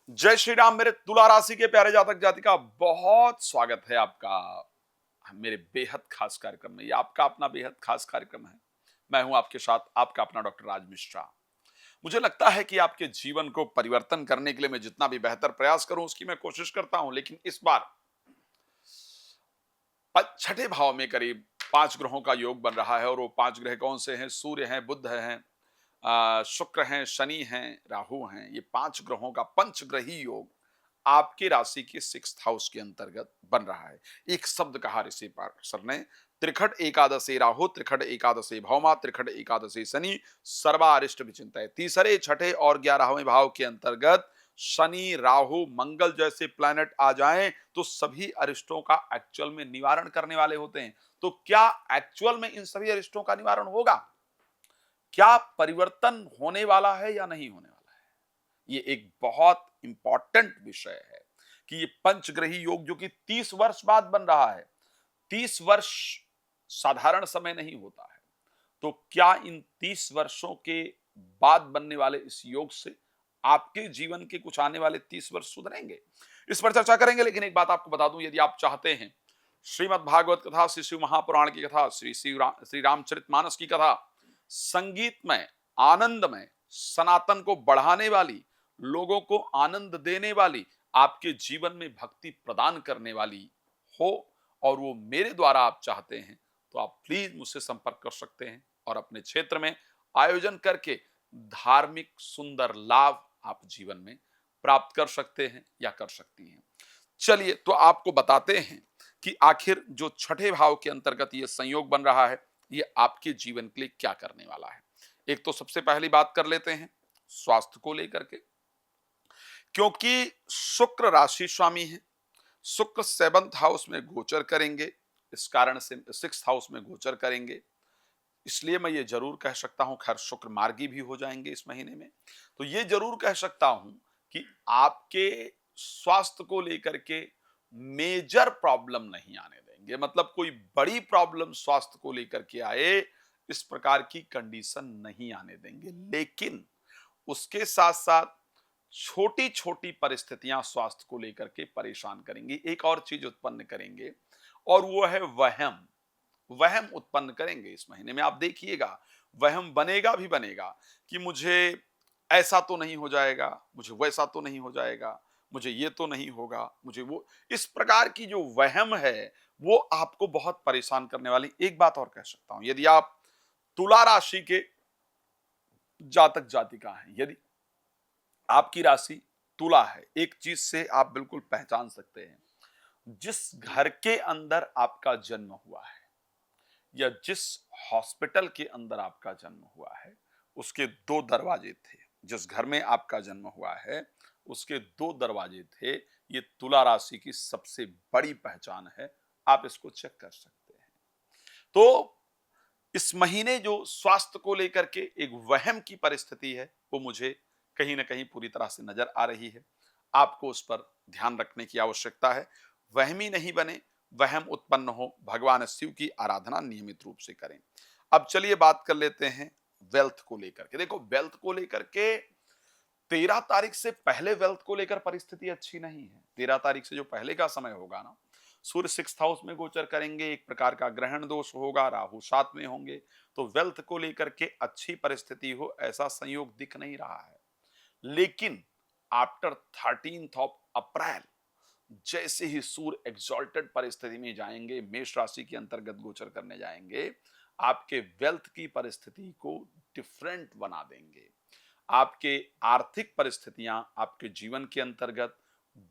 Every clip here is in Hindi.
जय श्री राम। मेरे तुला राशि के प्यारे जातक जातिका, बहुत स्वागत है आपका मेरे बेहद खास कार्यक्रम में। ये आपका अपना बेहद खास कार्यक्रम है। मैं हूं आपके साथ आपका अपना डॉक्टर राज मिश्रा। मुझे लगता है कि आपके जीवन को परिवर्तन करने के लिए मैं जितना भी बेहतर प्रयास करूं उसकी मैं कोशिश करता हूं, लेकिन इस बार छठे भाव में करीब 5 ग्रहों का योग बन रहा है। और वो 5 ग्रह कौन से हैं? सूर्य हैं, बुध हैं, शुक्र हैं, शनि हैं, राहु हैं। ये 5 ग्रहों का पंचग्रही योग आपकी राशि के 6th हाउस के अंतर्गत बन रहा है। एक शब्द कहा ऋषि पार्श्वर ने, त्रिखट एकादशे राहु, त्रिखट एकादशे भौमा, त्रिखट एकादशे शनि, सर्वारिष्ट विचिंतय। तीसरे, छठे और 11वें भाव के अंतर्गत शनि, राहु, मंगल जैसे प्लैनेट आ जाएं तो सभी अरिष्टों का एक्चुअल में निवारण करने वाले होते हैं। तो क्या एक्चुअल में इन सभी अरिष्टों का निवारण होगा? क्या परिवर्तन होने वाला है या नहीं होने वाला है? ये एक बहुत इंपॉर्टेंट विषय है कि ये पंचग्रही योग जो कि 30 वर्ष बाद बन रहा है। 30 वर्ष साधारण समय नहीं होता है। तो क्या इन 30 वर्षों के बाद बनने वाले इस योग से आपके जीवन के कुछ आने वाले 30 वर्ष सुधरेंगे? इस पर चर्चा करेंगे। लेकिन एक बात आपको बता दूं, यदि आप चाहते हैं श्रीमद् भागवत कथा, श्री शिव महापुराण की कथा, श्री रामचरितमानस की कथा, संगीतमय, आनंदमय, सनातन को बढ़ाने वाली, लोगों को आनंद देने वाली, आपके जीवन में भक्ति प्रदान करने वाली हो, और वो मेरे द्वारा आप चाहते हैं, तो आप प्लीज मुझसे संपर्क कर सकते हैं और अपने क्षेत्र में आयोजन करके धार्मिक सुंदर लाभ आप जीवन में प्राप्त कर सकते हैं या कर सकती हैं। चलिए तो आपको बताते हैं कि आखिर जो छठे भाव के अंतर्गत ये संयोग बन रहा है, ये आपके जीवन के लिए क्या करने वाला है। एक तो सबसे पहली बात कर लेते हैं स्वास्थ्य को लेकर के, क्योंकि शुक्र राशि स्वामी है। शुक्र 7th हाउस में गोचर करेंगे, इस कारण से 6th हाउस में गोचर करेंगे। इसलिए मैं ये जरूर कह सकता हूं, खैर शुक्र मार्गी भी हो जाएंगे इस महीने में, तो ये जरूर कह सकता हूं कि आपके स्वास्थ्य को लेकर के मेजर प्रॉब्लम नहीं आने देंगे। मतलब कोई बड़ी प्रॉब्लम स्वास्थ्य को लेकर के आए, इस प्रकार की कंडीशन नहीं आने देंगे। लेकिन उसके साथ साथ छोटी छोटी परिस्थितियां स्वास्थ्य को लेकर के परेशान करेंगी, एक और चीज उत्पन्न करेंगे, और वो है वहम। वहम उत्पन्न करेंगे इस महीने में। आप देखिएगा, वहम बनेगा भी बनेगा कि मुझे ऐसा तो नहीं हो जाएगा, मुझे वैसा तो नहीं हो जाएगा, मुझे ये तो नहीं होगा, मुझे वो। इस प्रकार की जो वहम है वो आपको बहुत परेशान करने वाली। एक बात और कह सकता हूं, यदि आप तुला राशि के जातक जातिका हैं, यदि आपकी राशि तुला है, एक चीज से आप बिल्कुल पहचान सकते हैं। जिस घर के अंदर आपका जन्म हुआ है या जिस हॉस्पिटल के अंदर आपका जन्म हुआ है, उसके 2 दरवाजे थे। जिस घर में आपका जन्म हुआ है उसके 2 दरवाजे थे। ये तुला राशि की सबसे बड़ी पहचान है। आप इसको चेक कर सकते हैं। तो इस महीने जो स्वास्थ्य को लेकर के एक वहम की परिस्थिति है, वो मुझे कहीं ना कहीं पूरी तरह से नजर आ रही है। आपको उस पर ध्यान रखने की आवश्यकता है। वहमी नहीं बने, वहम उत्पन्न हो, भगवान शिव की आराधना नियमित रूप से करें। अब चलिए बात कर लेते हैं वेल्थ को लेकर के। देखो, वेल्थ को लेकर के 13 तारीख से पहले वेल्थ को लेकर परिस्थिति अच्छी नहीं है। 13 तारीख से जो पहले का समय होगा ना, सूर्य 6th हाउस में गोचर करेंगे, एक प्रकार का ग्रहण दोष होगा, राहु साथ में होंगे, तो वेल्थ को लेकर के अच्छी परिस्थिति हो ऐसा संयोग दिख नहीं रहा है। लेकिन आफ्टर 13th ऑफ अप्रैल, जैसे ही सूर्य एग्जॉल्टेड परिस्थिति में जाएंगे, मेष राशि के अंतर्गत गोचर करने जाएंगे, आपके वेल्थ की परिस्थिति को डिफरेंट बना देंगे। आपके आर्थिक परिस्थितियां आपके जीवन के अंतर्गत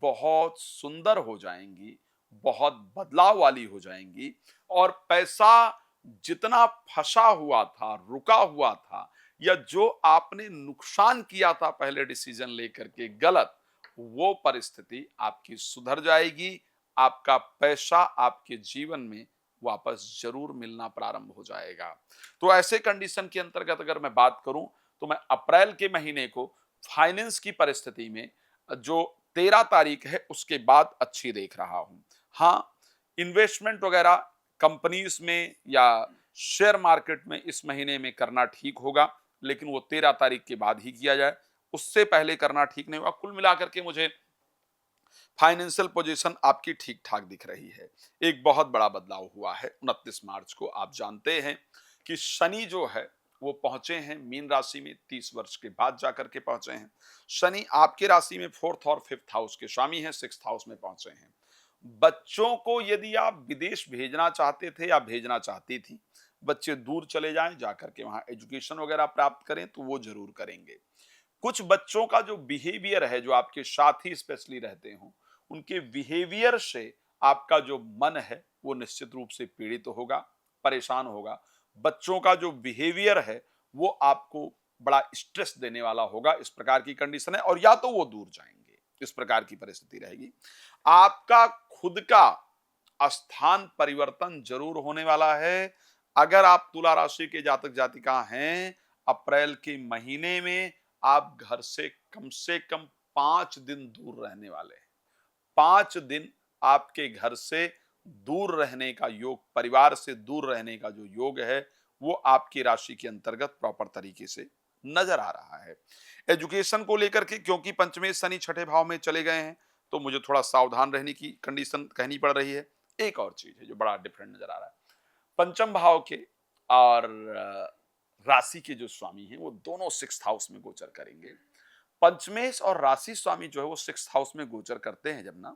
बहुत सुंदर हो जाएंगी, बहुत बदलाव वाली हो जाएंगी। और पैसा जितना फंसा हुआ था, रुका हुआ था, या जो आपने नुकसान किया था पहले डिसीजन लेकर के गलत, वो परिस्थिति आपकी सुधर जाएगी। आपका पैसा आपके जीवन में वापस जरूर मिलना प्रारंभ हो जाएगा। तो ऐसे कंडीशन के अंतर्गत अगर मैं बात करूं, तो मैं अप्रैल के महीने को फाइनेंस की परिस्थिति में जो 13 तारीख है उसके बाद अच्छी देख रहा हूं। हाँ, इन्वेस्टमेंट वगैरह कंपनीज में या शेयर मार्केट में इस महीने में करना ठीक होगा, लेकिन वो 13 तारीख के बाद ही किया जाए। उससे पहले करना ठीक नहीं होगा। कुल मिलाकर के मुझे फाइनेंशियल पोजीशन आपकी ठीक ठाक दिख रही है। एक बहुत बड़ा बदलाव हुआ है 29 मार्च को। आप जानते हैं कि शनि जो है वो पहुंचे हैं मीन राशि में, 30 वर्ष के बाद जाकर के पहुंचे हैं। शनि आपके राशि में 4th और 5th हाउस के स्वामी हैं, 6th हाउस में पहुंचे हैं। बच्चों को यदि आप विदेश भेजना चाहते थे या भेजना चाहती थी, बच्चे दूर चले जाएं, जाकर के वहां एजुकेशन वगैरह प्राप्त करें, तो वो जरूर करेंगे। कुछ बच्चों का जो बिहेवियर है, जो आपके साथ ही स्पेशली रहते हो, उनके बिहेवियर से आपका जो मन है वो निश्चित रूप से पीड़ित होगा, परेशान होगा। बच्चों का जो बिहेवियर है वो आपको बड़ा स्ट्रेस देने वाला होगा। इस प्रकार की कंडीशन है, और या तो वो दूर जाएंगे, इस प्रकार की परिस्थिति रहेगी। आपका खुद का स्थान परिवर्तन जरूर होने वाला है। अगर आप तुला राशि के जातक जातिका हैं, अप्रैल के महीने में आप घर से कम 5 दिन दूर रहने वाले हैं। 5 दिन आपके घर से दूर रहने का योग, परिवार से दूर रहने का जो योग है, वो आपकी राशि के अंतर्गत प्रॉपर तरीके से नजर आ रहा है। एजुकेशन को लेकर के, क्योंकि पंचमेश शनि छठे भाव में चले गए हैं, तो मुझे थोड़ा सावधान रहने की कंडीशन कहनी पड़ रही है। एक और चीज है जो बड़ा डिफरेंट नजर आ रहा है, पंचम भाव के और राशि के जो स्वामी हैं वो दोनों 6th हाउस में गोचर करेंगे। पंचमेश और राशि स्वामी जो है वो 6th हाउस में गोचर करते हैं जब ना,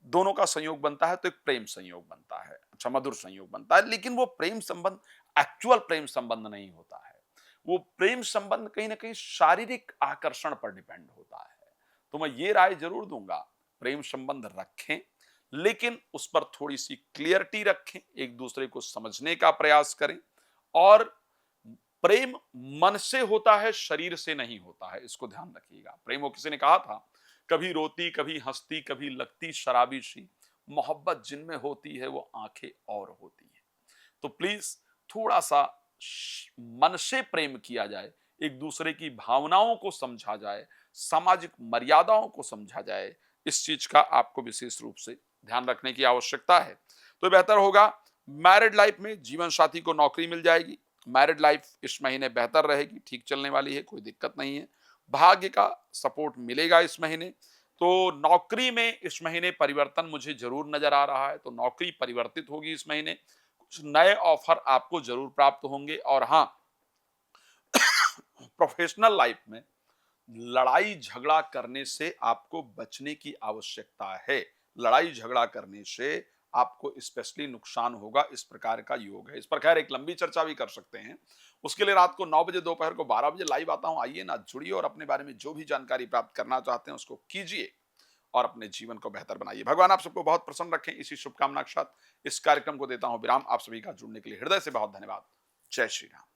दोनों का संयोग बनता है तो एक प्रेम संयोग बनता है, अच्छा मधुर संयोग बनता है। लेकिन वो प्रेम संबंध एक्चुअल प्रेम संबंध नहीं होता है। वो प्रेम संबंध कहीं ना कहीं शारीरिक आकर्षण पर डिपेंड होता है। तो मैं ये राय जरूर दूंगा, प्रेम संबंध रखें, लेकिन उस पर थोड़ी सी क्लियरिटी रखें, एक दूसरे को समझने का प्रयास करें। और प्रेम मन से होता है, शरीर से नहीं होता है, इसको ध्यान रखिएगा। प्रेम, वो किसी ने कहा था, कभी रोती कभी हंसती कभी लगती शराबी सी, मोहब्बत जिनमें होती है वो आंखें और होती हैं। तो प्लीज थोड़ा सा मन से प्रेम किया जाए, एक दूसरे की भावनाओं को समझा जाए, सामाजिक मर्यादाओं को समझा जाए। इस चीज का आपको विशेष रूप से ध्यान रखने की आवश्यकता है। तो बेहतर होगा। मैरिड लाइफ में जीवन साथी को नौकरी मिल जाएगी। मैरिड लाइफ इस महीने बेहतर रहेगी, ठीक चलने वाली है, कोई दिक्कत नहीं है। भाग्य का सपोर्ट मिलेगा इस महीने। तो नौकरी में इस महीने परिवर्तन मुझे जरूर नजर आ रहा है, तो नौकरी परिवर्तित होगी इस महीने। कुछ नए ऑफर आपको जरूर प्राप्त होंगे। और हाँ, प्रोफेशनल लाइफ में लड़ाई झगड़ा करने से आपको बचने की आवश्यकता है। लड़ाई झगड़ा करने से आपको स्पेशली नुकसान होगा, इस प्रकार का योग है। इस पर खैर एक लंबी चर्चा भी कर सकते हैं। उसके लिए रात को 9 बजे, दोपहर को 12 बजे लाइव आता हूं। आइए ना, जुड़िए और अपने बारे में जो भी जानकारी प्राप्त करना चाहते हैं उसको कीजिए और अपने जीवन को बेहतर बनाइए। भगवान आप सबको बहुत प्रसन्न रखें। इसी शुभकामना के साथ इस कार्यक्रम को देता हूं विराम। आप सभी का जुड़ने के लिए हृदय से बहुत धन्यवाद। जय श्री राम।